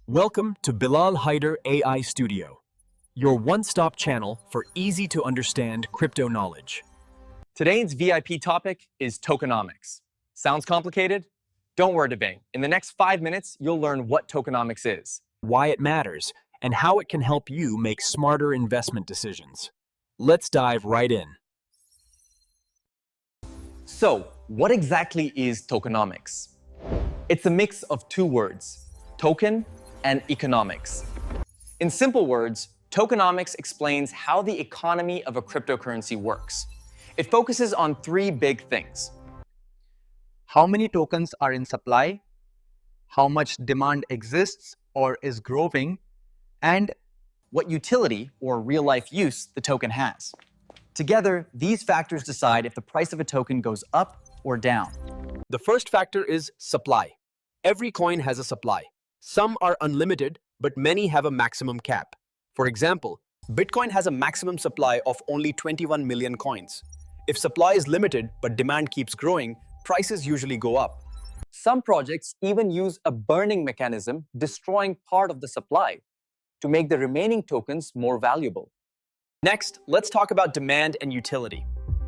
Welcome to Bilal Haider AI Studio, your one-stop channel for easy-to-understand crypto knowledge. Today's VIP topic is tokenomics. Sounds complicated? Don't worry, Devane. In the next 5 minutes, you'll learn what tokenomics is, Why it matters, and how it can help you make smarter investment decisions. Let's dive right in. So, what exactly is tokenomics? It's a mix of two words, token and economics. In simple words, tokenomics explains how the economy of a cryptocurrency works. It focuses on three big things. How many tokens are in supply, how much demand exists or is growing, and What utility or real-life use the token has. Together, these factors decide if the price of a token goes up or down. The first factor is supply. Every coin has a supply. Some are unlimited, but many have a maximum cap. For example, Bitcoin has a maximum supply of only 21 million coins. If supply is limited but demand keeps growing, prices usually go up. Some projects even use a burning mechanism, destroying part of the supply to make the remaining tokens more valuable. Next, let's talk about demand and utility.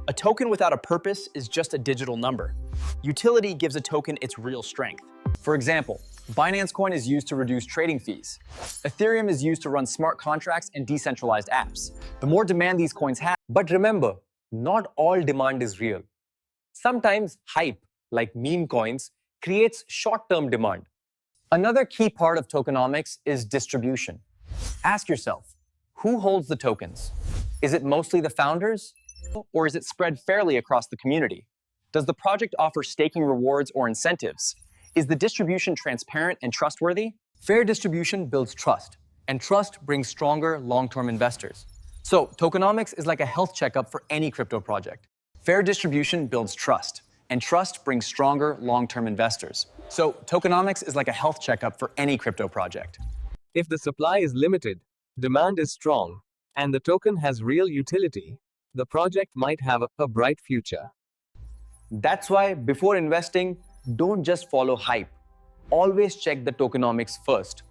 A token without a purpose is just a digital number. Utility gives a token its real strength. For example, Binance Coin is used to reduce trading fees. Ethereum is used to run smart contracts and decentralized apps. The more demand these coins have, but remember, not all demand is real. Sometimes hype, like meme coins, creates short-term demand. Another key part of tokenomics is distribution. Ask yourself, who holds the tokens? Is it mostly the founders? Or is it spread fairly across the community? Does the project offer staking rewards or incentives? Is the distribution transparent and trustworthy? Fair distribution builds trust, and trust brings stronger long-term investors. So, tokenomics is like a health checkup for any crypto project. Fair distribution builds trust, and trust brings stronger long-term investors. So, tokenomics is like a health checkup for any crypto project. If the supply is limited, demand is strong, and the token has real utility, the project might have a bright future. That's why before investing, don't just follow hype. Always check the tokenomics first.